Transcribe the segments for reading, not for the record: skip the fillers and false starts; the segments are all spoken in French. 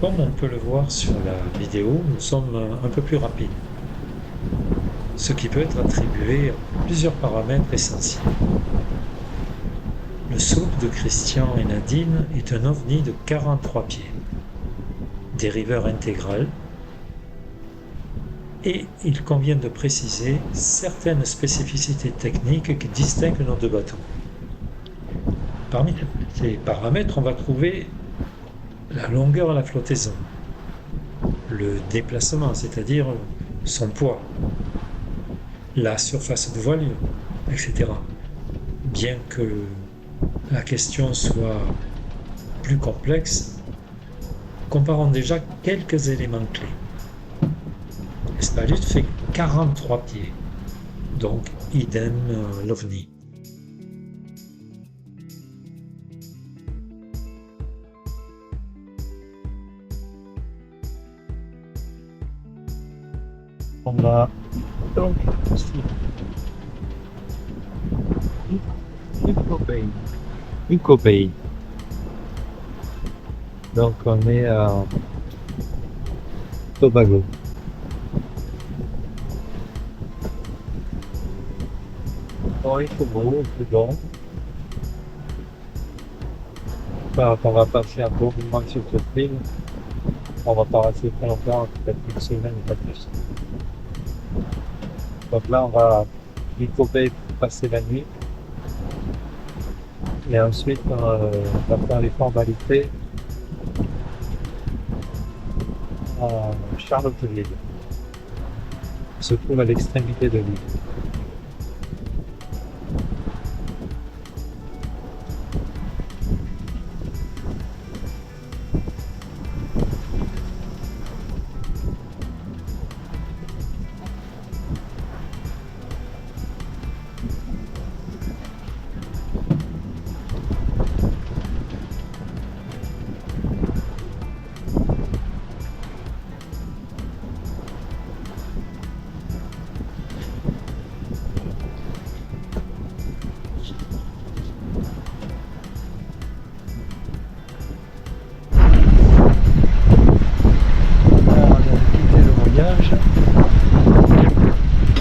Comme on peut le voir sur la vidéo, nous sommes un peu plus rapides, ce qui peut être attribué à plusieurs paramètres essentiels. Le SOAP de Christian et Nadine est un ovni de 43 pieds, dériveur intégral, et il convient de préciser certaines spécificités techniques qui distinguent nos deux bateaux. Parmi ces paramètres, on va trouver la longueur à la flottaison, le déplacement, c'est-à-dire son poids, la surface de voilure, etc. Bien que la question soit plus complexe, comparons déjà quelques éléments clés. L'espalude fait 43 pieds, donc idem l'OVNI. On va donc ici Ucopay. Donc on est à Tobago. Bon, il faut beau, c'est bon. On va passer un beau moment sur cette île. On va pas rester très longtemps, peut-être une semaine, pas plus. Donc là, on va Ucopay pour passer la nuit. Et ensuite, on va faire les formalités à Charlottesville. Se trouve à l'extrémité de l'île.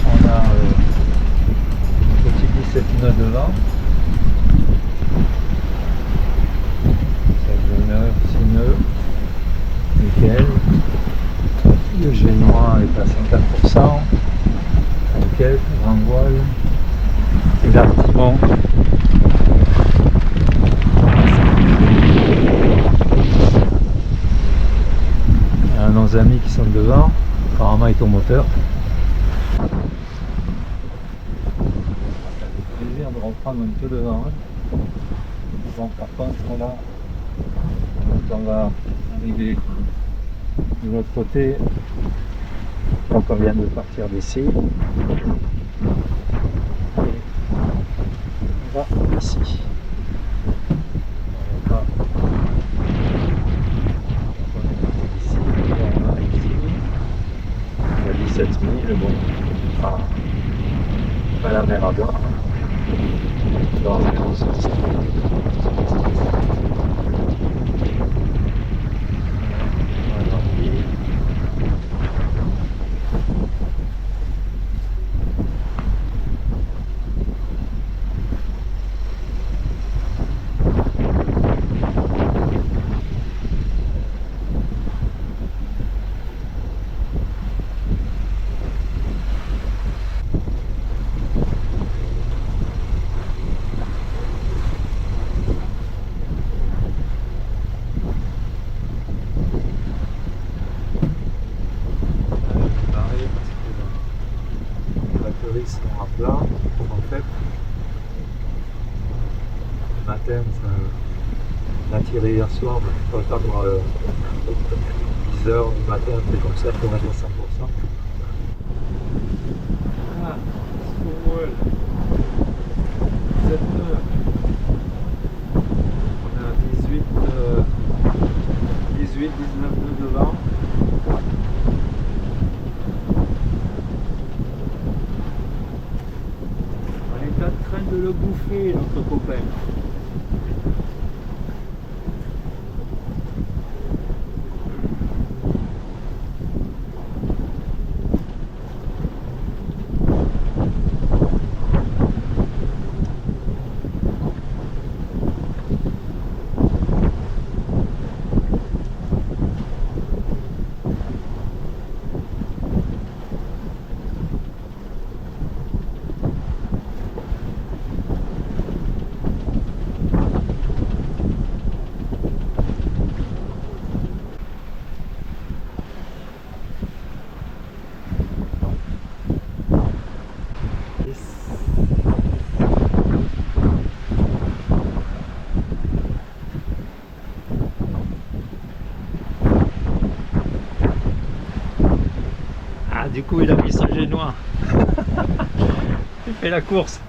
On a petit 17 nœuds devant, 6 nœuds, nickel. Le génois est à 50%, nickel, grand voile, et l'artimon. Nos amis qui sont devant, apparemment est au moteur. Ça fait plaisir de reprendre un peu devant. Bon, par contre là, on va arriver de l'autre côté, donc on vient de partir d'ici. Et on va ici. On va 17 000, bon, pas la mer à boire. Dans la mer aussi. Sont à plat, en fait, le matin, on a tiré hier soir, il faut attendre 10 h du matin, c'est comme ça qu'on a 100%. Ah, cool. 7 heures. On a 19 nœuds devant. En train de le bouffer, notre copain. Du coup, il a mis son génois. Il fait la course.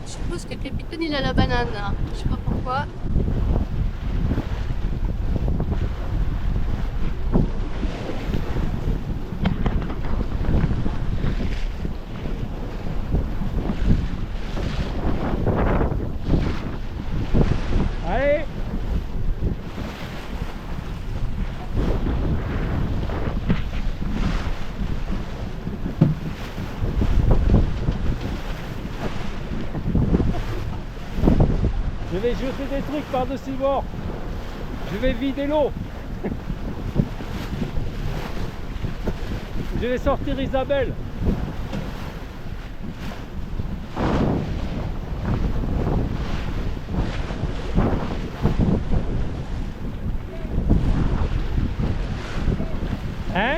Je suppose que le capitaine il a la banane, hein. Je sais pas pourquoi. Allez! Je vais jeter des trucs par-dessus le bord. Je vais vider l'eau. Je vais sortir Isabelle. Hein?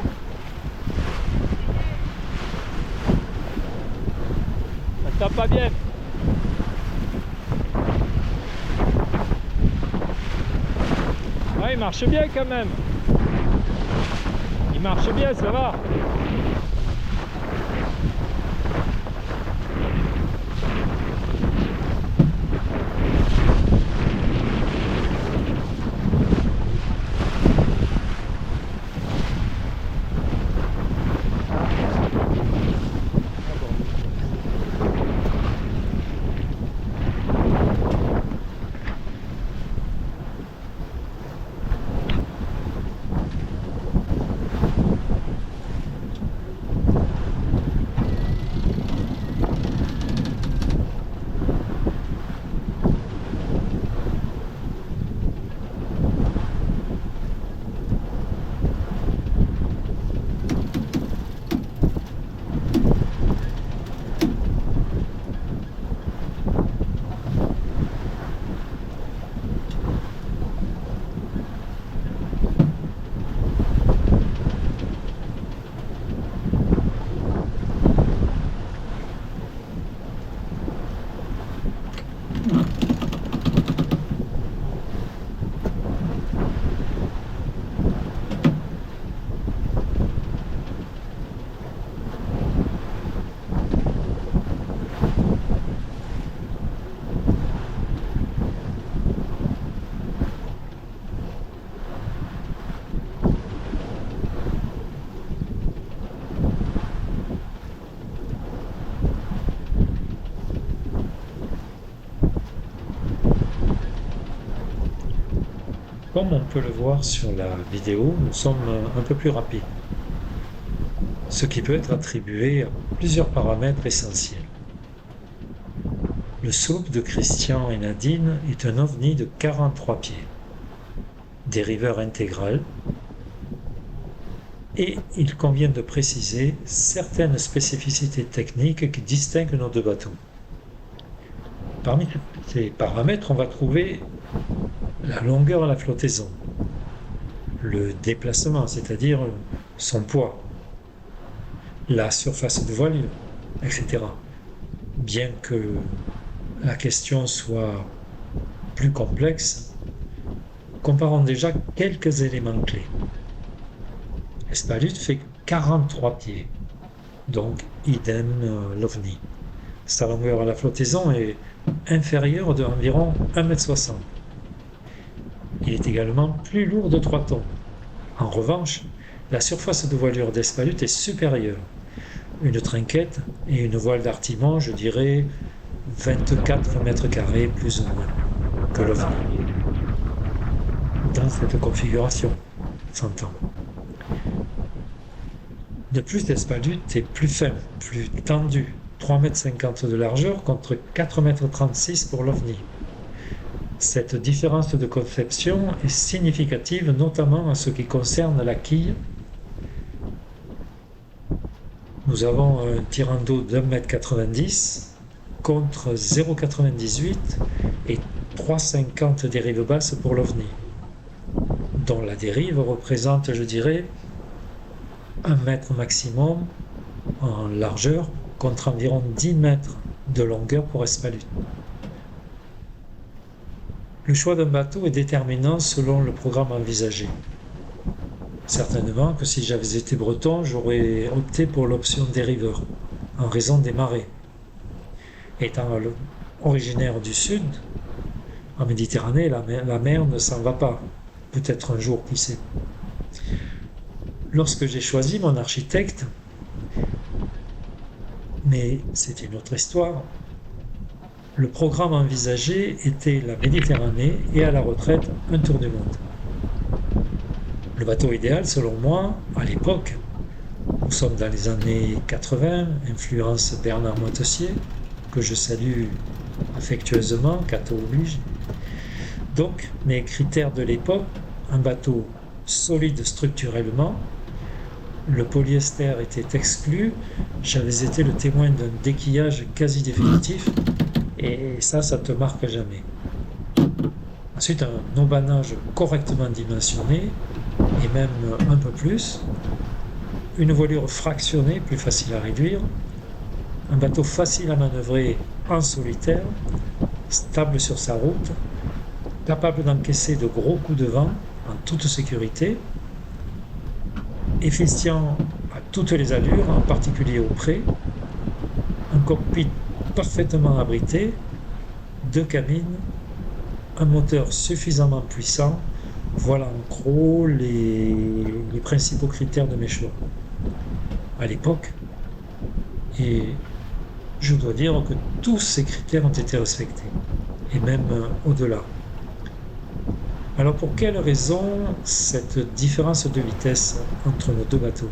Ça tape pas bien. Ouais, il marche bien quand même. Il marche bien, ça va. Comme on peut le voir sur la vidéo, nous sommes un peu plus rapides, ce qui peut être attribué à plusieurs paramètres essentiels. Le sloop de Christian et Nadine est un ovni de 43 pieds, dériveur intégral, et il convient de préciser certaines spécificités techniques qui distinguent nos deux bateaux. Parmi ces paramètres, on va trouver la longueur à la flottaison, le déplacement, c'est-à-dire son poids, la surface de voilure, etc. Bien que la question soit plus complexe, comparons déjà quelques éléments clés. L'espalude fait 43 pieds, donc idem l'OVNI. Sa longueur à la flottaison est inférieure d'environ 1,60 m. Il est également plus lourd de 3 tonnes. En revanche, la surface de voilure d'Espalut est supérieure. Une trinquette et une voile d'artimon, je dirais 24 mètres carrés plus ou moins que l'OVNI. Dans cette configuration, s'entend. De plus, l'Espalut est plus fin, plus tendu, 3,50 m de largeur contre 4,36 m pour l'OVNI. Cette différence de conception est significative notamment en ce qui concerne la quille. Nous avons un tirant d'eau d'1,90 m contre 0,98 et 3,50 dérive basse pour l'OVNI, dont la dérive représente, je dirais, 1 mètre maximum en largeur contre environ 10 mètres de longueur pour Espalut. Le choix d'un bateau est déterminant selon le programme envisagé. Certainement que si j'avais été breton, j'aurais opté pour l'option dériveur, en raison des marées. Étant originaire du sud, en Méditerranée, la mer ne s'en va pas. Peut-être un jour, qui sait. Lorsque j'ai choisi mon architecte, mais c'est une autre histoire, le programme envisagé était la Méditerranée et à la retraite, un tour du monde. Le bateau idéal, selon moi, à l'époque, nous sommes dans les années 80, influence Bernard Moitessier, que je salue affectueusement, Cato oblige. Donc, mes critères de l'époque, un bateau solide structurellement, le polyester était exclu, j'avais été le témoin d'un déquillage quasi définitif, et ça te marque à jamais. Ensuite, un aubanage correctement dimensionné, et même un peu plus, une voilure fractionnée, plus facile à réduire, un bateau facile à manœuvrer en solitaire, stable sur sa route, capable d'encaisser de gros coups de vent en toute sécurité, efficient à toutes les allures, en particulier au pré, un cockpit parfaitement abrité, 2 cabines, un moteur suffisamment puissant. Voilà en gros les principaux critères de mes choix à l'époque. Et je dois dire que tous ces critères ont été respectés, et même au-delà. Alors pour quelle raison cette différence de vitesse entre nos deux bateaux?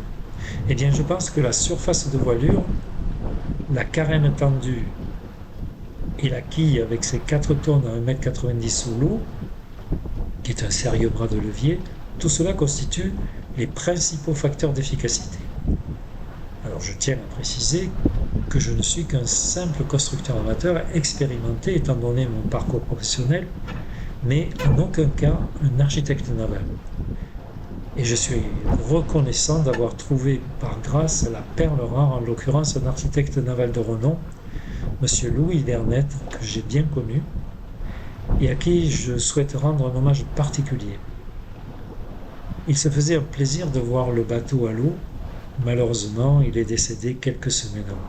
Eh bien, je pense que la surface de voilure, la carène tendue et la quille avec ses 4 tonnes à 1,90 m sous l'eau, qui est un sérieux bras de levier, tout cela constitue les principaux facteurs d'efficacité. Alors je tiens à préciser que je ne suis qu'un simple constructeur amateur expérimenté étant donné mon parcours professionnel, mais en aucun cas un architecte naval. Et je suis reconnaissant d'avoir trouvé par grâce la perle rare, en l'occurrence un architecte naval de renom, M. Louis Vernet, que j'ai bien connu, et à qui je souhaite rendre un hommage particulier. Il se faisait un plaisir de voir le bateau à l'eau. Malheureusement, il est décédé quelques semaines avant.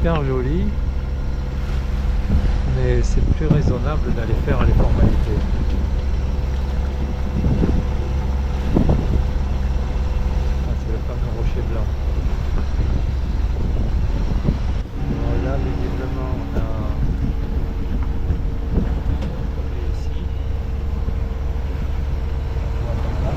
super joli, mais c'est plus raisonnable d'aller faire les formalités. Ah, c'est le fameux rocher blanc. Alors là, visiblement, on a ici. On voit par là.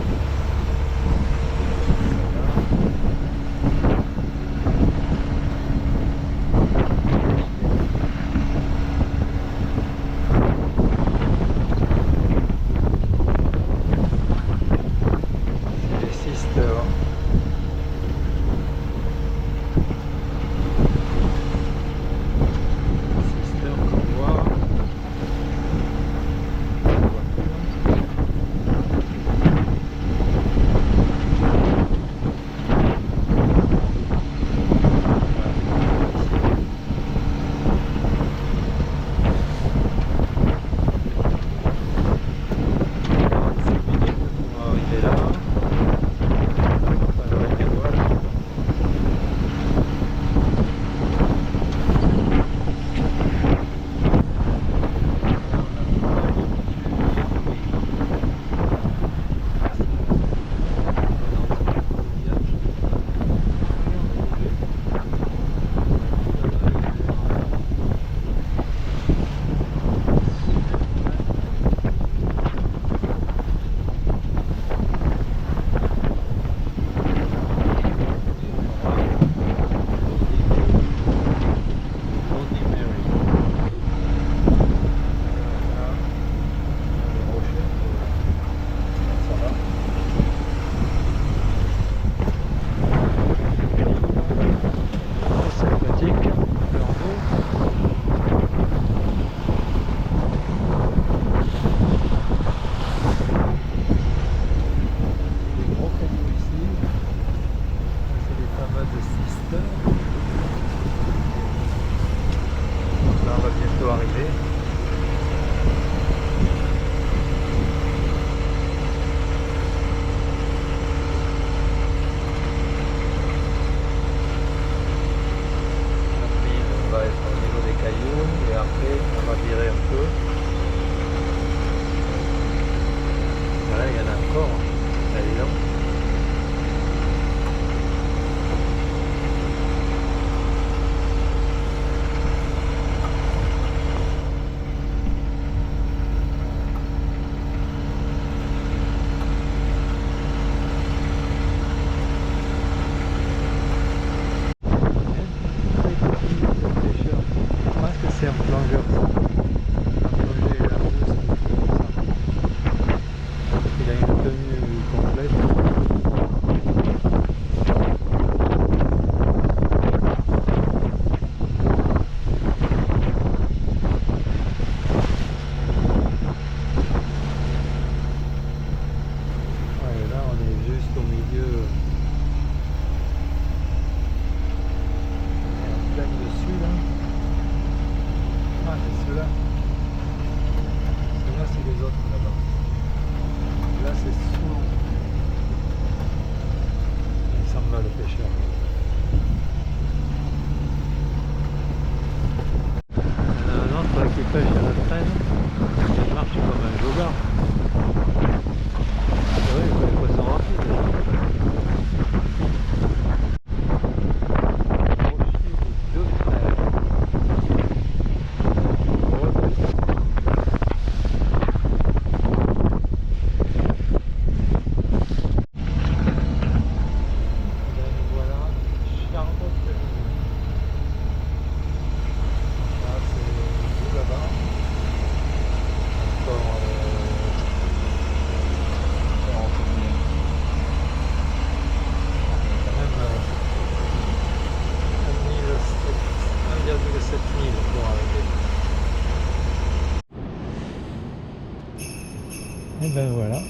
Et ben voilà.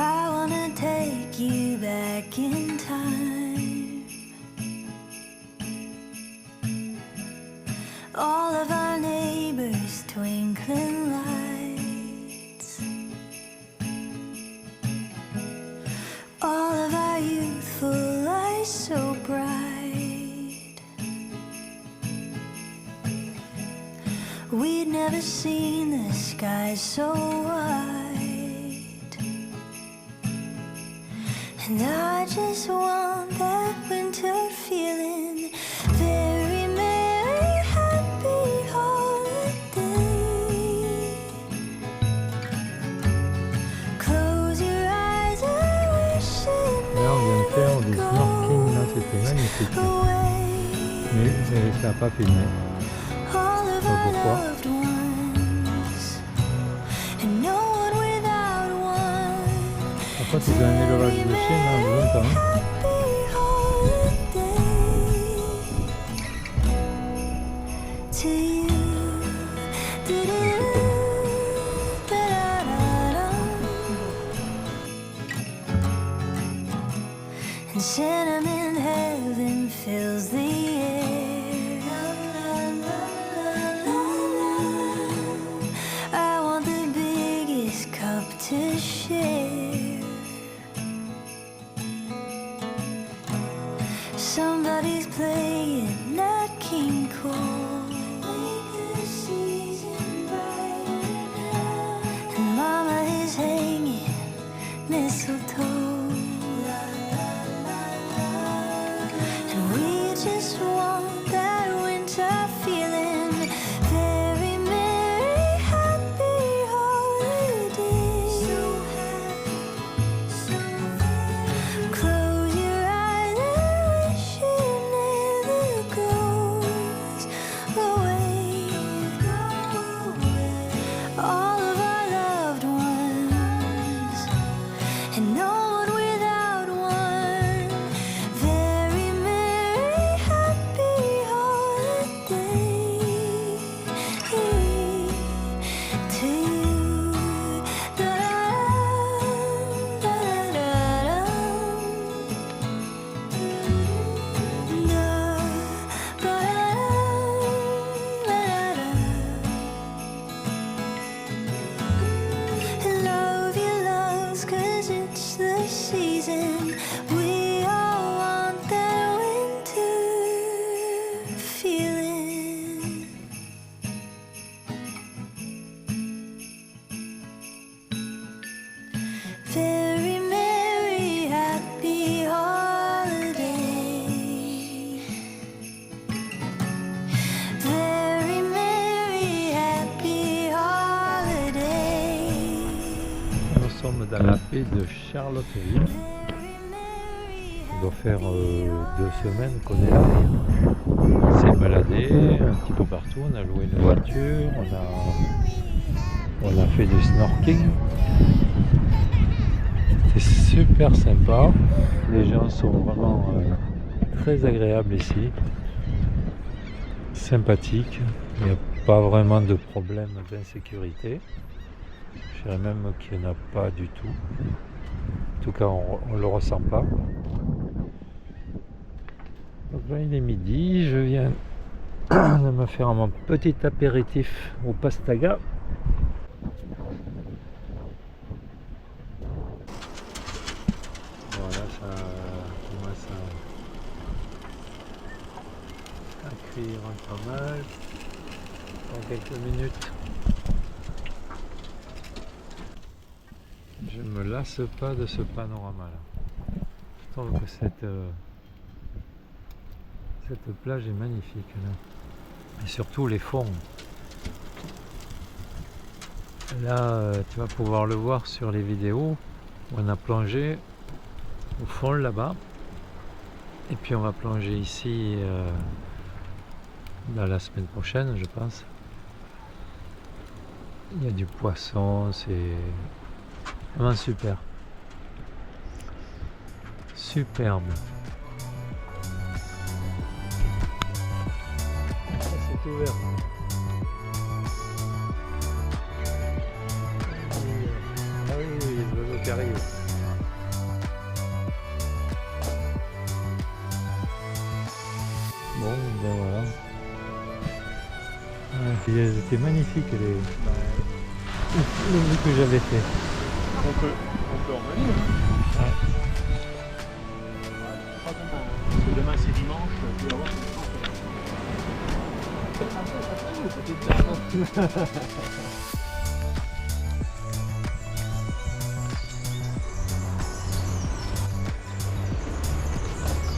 I wanna take you back in time beautiful eyes so bright. We'd never seen the sky so white. And I just want that winter feeling. Very merry, happy holiday. Close your eyes, I wish it Là, on vient de faire du snorkeling, là, c'était magnifique. away. Mais ça n'a pas filmé. All of our pourquoi? loved ones, and no one without one. Après, c'est un élevage de chiens, là, longtemps. Happy holiday to you. And cinnamon heaven fills the air. I want the biggest cup to share. Somebody's playing Nat King Cole. Make the season brighter. And Mama is hanging mistletoe. And we just want that winter feeling. Very merry, happy holiday. So happy, so very. Close your eyes and wish it never goes away. All of our loved ones, and no one without one. Very merry, happy holiday to you. Love your loves, 'cause it's the season. We all want that winter feeling. Very merry, happy holiday. Very merry, happy holiday. Nous sommes dans la baie de Charlotteville. Ça doit faire 2 semaines qu'on est là. On s'est baladé un petit peu partout, on a loué une voiture, on a fait du snorkeling. C'est super sympa. Les gens sont vraiment très agréables ici. Sympathiques. Il n'y a pas vraiment de problème d'insécurité. Je dirais même qu'il n'y en a pas du tout. En tout cas, on ne le ressent pas. Donc là, il est midi. Je viens de me faire mon petit apéritif au pastaga. Voilà, ça commence à cuire pas mal. Dans quelques minutes. Je me lasse pas de ce panorama là. Je trouve que cette plage est magnifique là. Et surtout les fonds. Là, tu vas pouvoir le voir sur les vidéos où on a plongé au fond là-bas. Et puis on va plonger ici dans la semaine prochaine, je pense. Il y a du poisson, c'est vraiment super. Superbe. Ça c'est ouvert. Ah oui, oui, les oiseaux qui arrivent. Bon, ben voilà. Ouais, elles étaient magnifiques les vues que j'avais fait. On peut en venir. Ouais. pas content. Hein. Parce que demain c'est dimanche, tu vas voir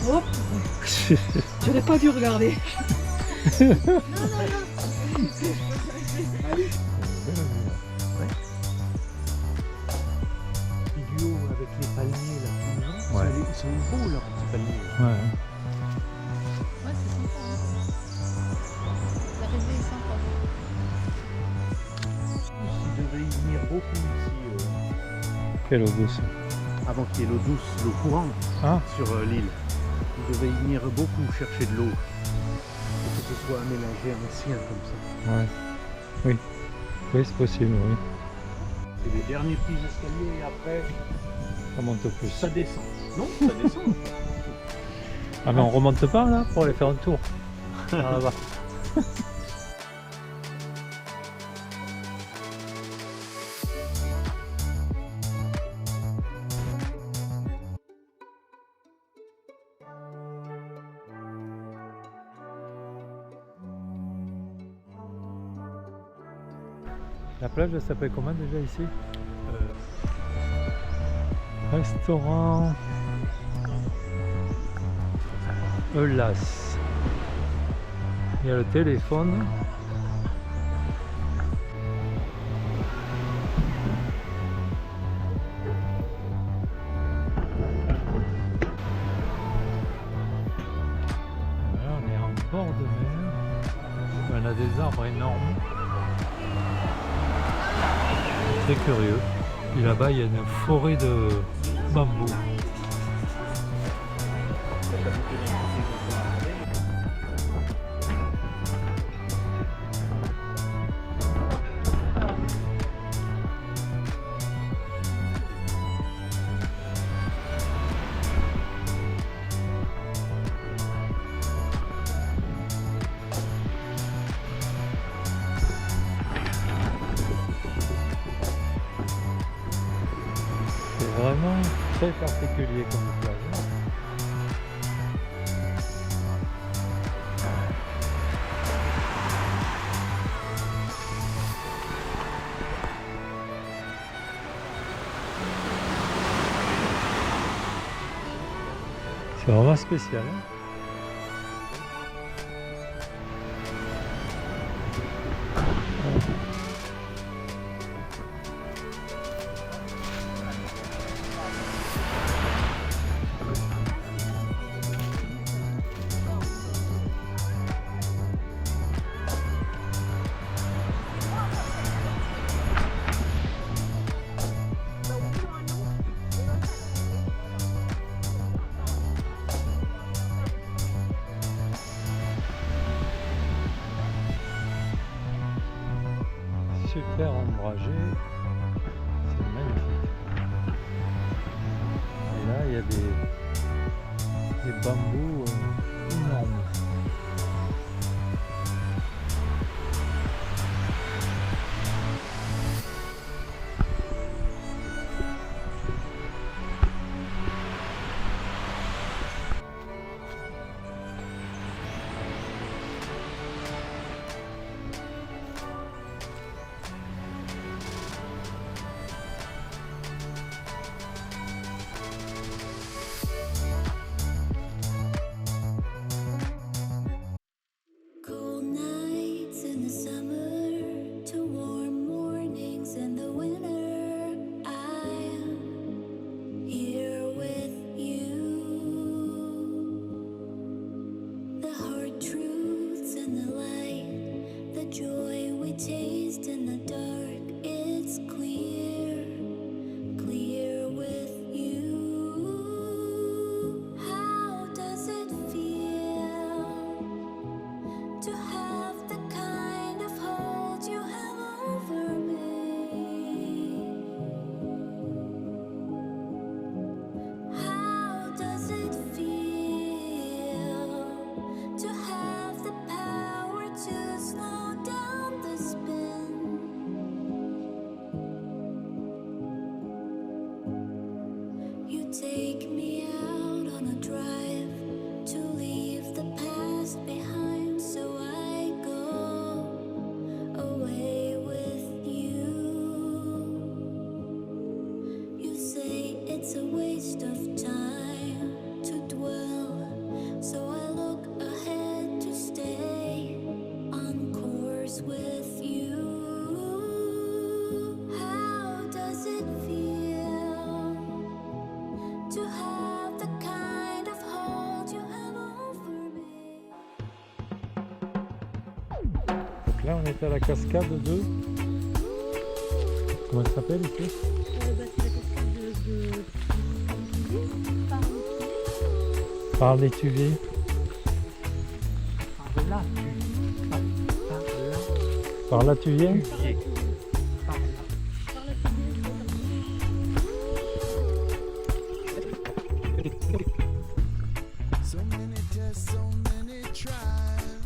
Hop. J'aurais pas dû regarder. duo avec les palmiers là, Ouais. ils sont beaux leurs petits palmiers. Ouais. Ouais, c'est sympa. Hein. L'arrivée est sympa. Il devait y venir beaucoup ici Quelle eau douce. avant qu'il y ait l'eau douce, l'eau courante Ah. sur l'île. Il devait y venir beaucoup chercher de l'eau. Pour que ce soit aménagé ancien comme ça. Ouais. Oui. Oui, c'est possible, oui. C'est les derniers petits escaliers et après Ça monte plus. ça descend. Non, ça descend. Ah mais on remonte pas là pour aller faire un tour. Par là-bas. La plage elle s'appelle comment déjà ici? Restaurant Eulas. Il y a le téléphone. Voilà, on est en bord de mer. On a des arbres énormes. Très curieux. Et là-bas, il y a une forêt de bambou. C'est vraiment très particulier comme plage. C'est vraiment spécial. Hein. Super ombragé, c'est magnifique. Et là il y a des bambous énormes. Cold nights in the summer to warm mornings in the winter. I am here with you. The hard truths in the light, the joy we taste in the dark. It's clear, clear with you. How does it feel to have the kind of hold you have over me? How does it feel to have the power to slow down the spin? You take me out on a drive waste of time to dwell. So I look ahead to stay on course with you. How does it feel to have the kind of hold you have over me? Donc là on est à la cascade de... Comment elle s'appelle ici? C'est la cascade de Par l'étuvier. Par là, Par là tu viens? par là. So many tests, so many trials,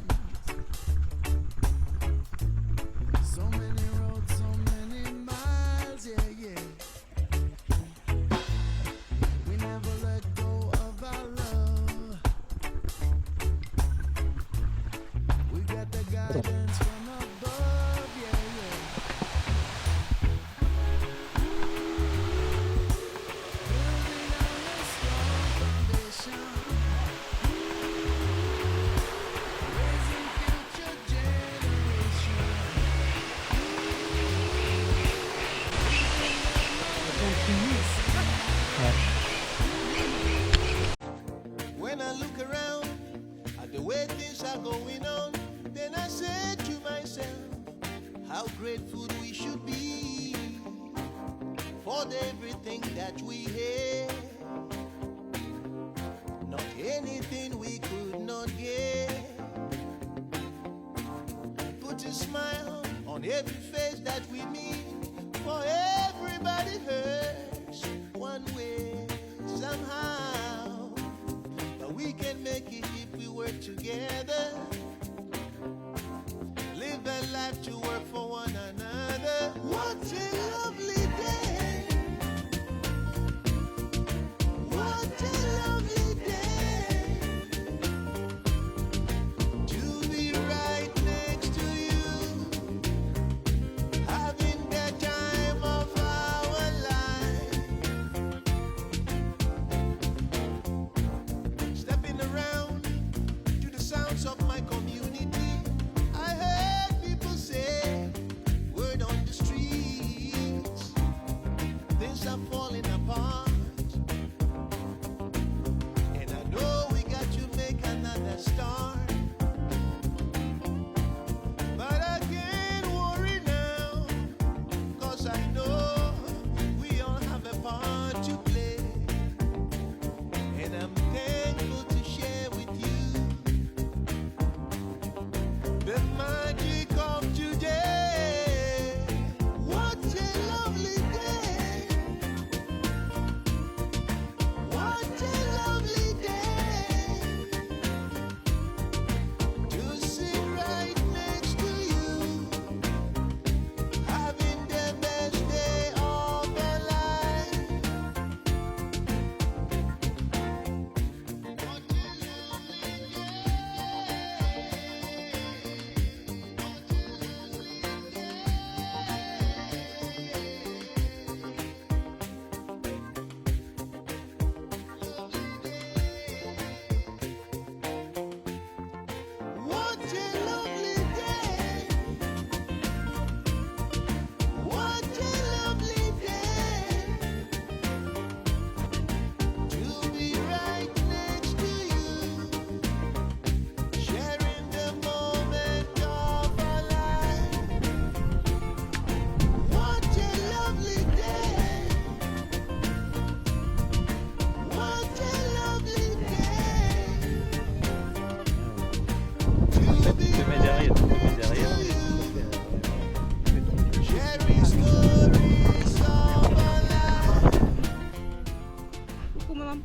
so many roads, so many miles, yeah, yeah. We never let go of our love. We got the guidance from above, yeah, yeah. Building on a strong foundation. Raising future generations. When I look around at the way things are going on, then I say to myself, how grateful we should be for everything that we have. Not anything we could not get. Put a smile on every face that we meet, for everybody hurts one way somehow. But we can make it if we work together. Live a life to work for one another. What a lovely day. What a lovely day. To be right next to you. Having the time of our life. Stepping around to the sounds of my community. I heard people say, word on the streets, things are falling apart. And I know we got to make another start. But I can't worry now, 'cause I know we all have a part to play. And I'm thankful to share with you the magic of today. What a lovely day. What a lovely day. To sit right next to you, having the best day of our life. What a lovely What a lovely day. What a lovely day. To be right next to you, sharing the moment of our life. What a lovely day. What a lovely day. To be Tu te mets derrière, tu te mets derrière. sharing stories of our life. Coucou maman.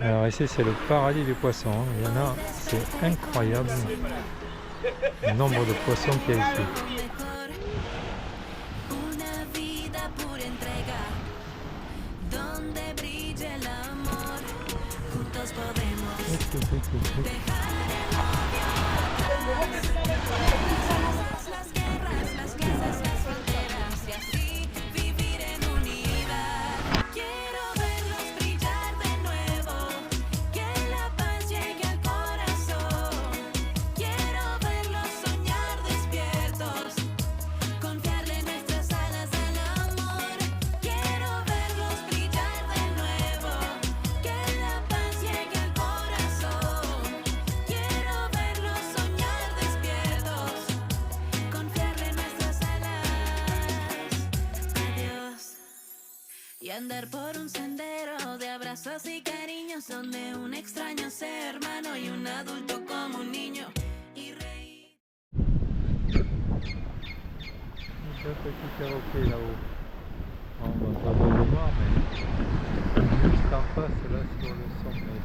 Alors ici c'est le paradis des poissons, hein. Il y en a, c'est incroyable le nombre de poissons qu'il y a ici. Una vida pura entrega, las guerras, las casas, las fronteras y así vivir en unidad. Quiero verlos brillar de nuevo, que la paz llegue al corazón. Quiero verlos soñar despiertos, confiarle nuestras alas al amor. Quiero verlos brillar de nuevo, que la paz llegue al corazón. Quiero verlos soñar despiertos, confiarle nuestras alas a Dios. Y andar por un sendero de abrazos y cariños, donde un extraño sea hermano y un adulto como un niño. Y reír. Un petit perroquet là-haut. On va pas bien le voir, mais juste en face, là, sur le sommet.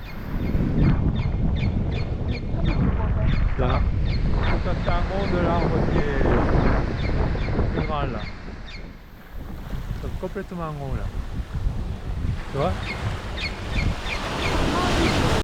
Là, ça c'est en haut de l'arbre qui est plus grand là. C'est complètement en haut là. Tu vois?